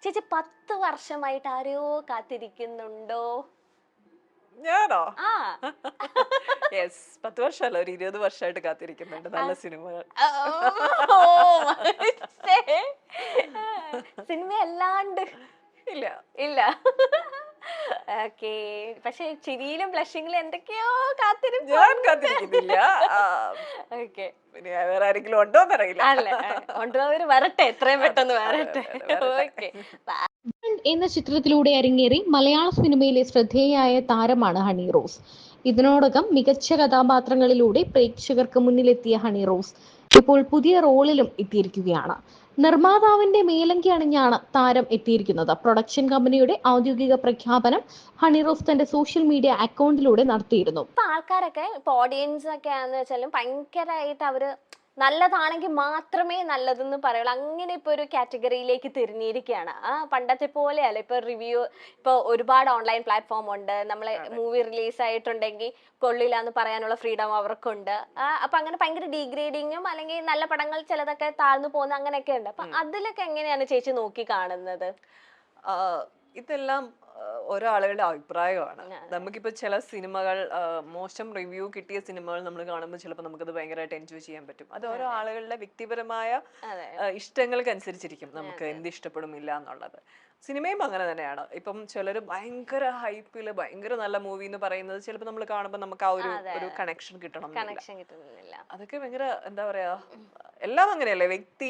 ചേച്ചി 10 വർഷമായിട്ട് ആരെയോ കാത്തിരിക്കുന്നുണ്ടോ? ഞാനോ? ആ. യെസ്, 10 വർഷമല്ല, ഒരു 20 വർഷമായിട്ട് കാത്തിരിക്കുന്നുണ്ട് നല്ല സിനിമകൾ. സിനിമ അല്ലാണ്ട് ഇല്ല. ഇല്ല. ഓക്കേ. പക്ഷെ ചിരിയിലും ബ്ലഷിങ്ങിലും എന്തൊക്കെയോ കാത്തിരിപ്പ്. ഞാൻ കാത്തിരിക്കുന്നില്ല. ഓക്കെ. പിന്നെ വേറെ ആരെങ്കിലും ഉണ്ടോന്നറിയില്ല. അല്ല, കൊണ്ടുപോയവര് വരട്ടെ, എത്രയും പെട്ടെന്ന് വരട്ടെ. ഓക്കെ. എന്ന ചിത്രത്തിലൂടെ അരങ്ങേറി മലയാള സിനിമയിലെ ശ്രദ്ധേയയായ താരമാണ് ഹണി റോസ്. ഇതിനോടകം മികച്ച കഥാപാത്രങ്ങളിലൂടെ പ്രേക്ഷകർക്ക് മുന്നിലെത്തിയ ഹണി റോസ് ഇപ്പോൾ പുതിയ റോളിലും എത്തിയിരിക്കുകയാണ്. നിർമ്മാതാവിന്റെ മേലങ്കി അണിഞ്ഞാണ് താരം എത്തിയിരിക്കുന്നത്. പ്രൊഡക്ഷൻ കമ്പനിയുടെ ഔദ്യോഗിക പ്രഖ്യാപനം ഹണി റോസ് തന്റെ സോഷ്യൽ മീഡിയ അക്കൗണ്ടിലൂടെ നടത്തിയിരുന്നു. ഇപ്പൊ ആൾക്കാരൊക്കെ, ഇപ്പൊ ഓഡിയൻസ് ഒക്കെ ആണെന്ന് വെച്ചാലും ഭയങ്കരമായിട്ട് അവര് നല്ലതാണെങ്കിൽ മാത്രമേ നല്ലതെന്ന് പറയുള്ളൂ. അങ്ങനെ ഇപ്പൊ ഒരു കാറ്റഗറിയിലേക്ക് തിരിഞ്ഞിരിക്കുകയാണ്. പണ്ടത്തെ പോലെയല്ല. ഇപ്പൊ റിവ്യൂ, ഇപ്പൊ ഒരുപാട് ഓൺലൈൻ പ്ലാറ്റ്ഫോം ഉണ്ട്. നമ്മളെ മൂവി റിലീസ് ആയിട്ടുണ്ടെങ്കിൽ കൊള്ളില്ല എന്ന് പറയാനുള്ള ഫ്രീഡം അവർക്കുണ്ട്. അപ്പൊ അങ്ങനെ ഭയങ്കര ഡീഗ്രേഡിങ്ങും അല്ലെങ്കിൽ നല്ല പടങ്ങൾ ചിലതൊക്കെ താഴ്ന്നു പോകുന്ന അങ്ങനെയൊക്കെ ഉണ്ട്. അപ്പൊ അതിലൊക്കെ എങ്ങനെയാണ് ചേച്ചി നോക്കി കാണുന്നത്? ഇതെല്ലാം ഓരോ ആളുകളുടെ അഭിപ്രായമാണ്. നമുക്കിപ്പോ ചില സിനിമകൾ, മോശം റിവ്യൂ കിട്ടിയ സിനിമകൾ നമ്മൾ കാണുമ്പോൾ ചിലപ്പോൾ നമുക്കത് ഭയങ്കരമായിട്ട് എൻജോയ് ചെയ്യാൻ പറ്റും. അത് ഓരോ ആളുകളുടെ വ്യക്തിപരമായ ഇഷ്ടങ്ങൾക്ക് അനുസരിച്ചിരിക്കും നമുക്ക് എന്ത് ഇഷ്ടപ്പെടുമില്ല എന്നുള്ളത്. സിനിമയും അങ്ങനെ തന്നെയാണ്. ഇപ്പം ചിലർ ഭയങ്കര ഹൈപ്പില് ഭയങ്കര നല്ല മൂവി എന്ന് പറയുന്നത് ചിലപ്പോൾ നമ്മൾ കാണുമ്പോൾ നമുക്ക് ആ ഒരു കണക്ഷൻ കിട്ടണം. അതൊക്കെ ഭയങ്കര എന്താ പറയാ, എല്ലാം അങ്ങനെയല്ലേ, വ്യക്തി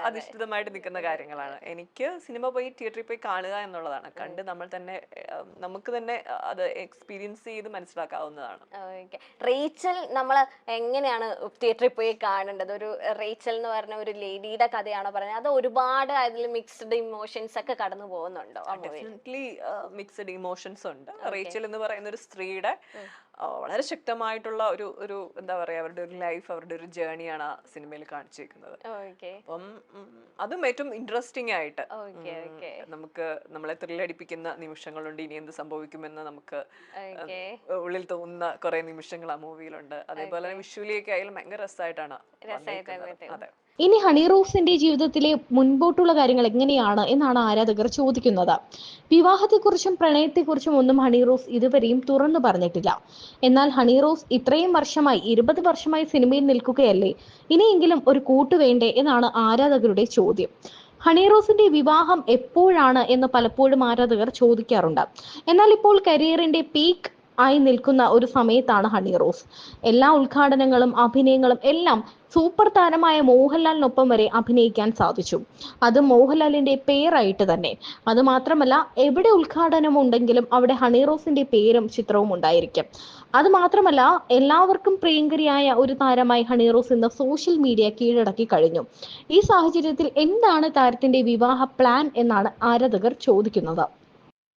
അധിഷ്ഠിതമായിട്ട് നിൽക്കുന്ന കാര്യങ്ങളാണ്. എനിക്ക് സിനിമ പോയി തിയേറ്ററിൽ പോയി കാണുക എന്നുള്ളതാണ്. കണ്ട് നമ്മൾ തന്നെ നമുക്ക് തന്നെ അത് എക്സ്പീരിയൻസ് ചെയ്ത് മനസ്സിലാക്കാവുന്നതാണ്. റേച്ചൽ നമ്മൾ എങ്ങനെയാണ് തിയേറ്ററിൽ പോയി കാണേണ്ടത്? ഒരു റേച്ചൽ എന്ന് പറഞ്ഞ ഒരു ലേഡിയുടെ കഥയാണോ പറഞ്ഞത്? അത് ഒരുപാട് അതിൽ മിക്സ്ഡ് ഇമോഷൻസ് ഒക്കെ കടന്നു പോകുന്നുണ്ടോ? ഡെഫിനറ്റ്ലി മിക്സ്ഡ് ഇമോഷൻസ് ഉണ്ട്. റേച്ചൽ എന്ന് പറയുന്ന ഒരു സ്ത്രീയുടെ വളരെ ശക്തമായിട്ടുള്ള ഒരു എന്താ പറയാ, അവരുടെ ഒരു ലൈഫ്, അവരുടെ ഒരു ജേണിയാണ് ആ സിനിമയിൽ കാണിച്ചിരിക്കുന്നത്. അപ്പം അതും ഏറ്റവും ഇൻട്രസ്റ്റിംഗ് ആയിട്ട് നമുക്ക് നമ്മളെ ത്രില്ലടിപ്പിക്കുന്ന നിമിഷങ്ങളുണ്ട്. ഇനി എന്ത് സംഭവിക്കുമെന്ന് നമുക്ക് ഉള്ളിൽ തോന്നുന്ന കുറെ നിമിഷങ്ങൾ ആ മൂവിയിലുണ്ട്. അതേപോലെ തന്നെ വിഷ്വലിയൊക്കെ ആയാലും ഭയങ്കര രസമായിട്ടാണ്. അതെ. ഇനി ഹണി റോസിന്റെ ജീവിതത്തിലെ മുൻപോട്ടുള്ള കാര്യങ്ങൾ എങ്ങനെയാണ് എന്നാണ് ആരാധകർ ചോദിക്കുന്നത്. വിവാഹത്തെക്കുറിച്ചും പ്രണയത്തെക്കുറിച്ചും ഒന്നും ഹണി റോസ് ഇതുവരെയും തുറന്നു പറഞ്ഞിട്ടില്ല. എന്നാൽ ഹണി റോസ് ഇത്രയും വർഷമായി, 20 വർഷമായി സിനിമയിൽ നിൽക്കുകയല്ലേ, ഇനിയെങ്കിലും ഒരു കൂട്ടു വേണ്ടേ എന്നാണ് ആരാധകരുടെ ചോദ്യം. ഹണി റോസിന്റെ വിവാഹം എപ്പോഴാണ് എന്ന് പലപ്പോഴും ആരാധകർ ചോദിക്കാറുണ്ട്. എന്നാൽ ഇപ്പോൾ കരിയറിന്റെ പീക്ക് ആയി നിൽക്കുന്ന ഒരു സമയത്താണ് ഹണി റോസ്. എല്ലാ ഉദ്ഘാടനങ്ങളും അഭിനയങ്ങളും എല്ലാം സൂപ്പർ താരമായ മോഹൻലാലിനൊപ്പം വരെ അഭിനയിക്കാൻ സാധിച്ചു. അത് മോഹൻലാലിന്റെ പേരായിട്ട് തന്നെ. അത് മാത്രമല്ല, എവിടെ ഉദ്ഘാടനം ഉണ്ടെങ്കിലും അവിടെ ഹണി റോസിന്റെ പേരും ചിത്രവും ഉണ്ടായിരിക്കും. അത് മാത്രമല്ല, എല്ലാവർക്കും പ്രിയങ്കരിയായ ഒരു താരമായി ഹണി റോസ് ഇന്ന് സോഷ്യൽ മീഡിയ കീഴടക്കി കഴിഞ്ഞു. ഈ സാഹചര്യത്തിൽ എന്താണ് താരത്തിന്റെ വിവാഹ പ്ലാൻ എന്നാണ് ആരാധകർ ചോദിക്കുന്നത്.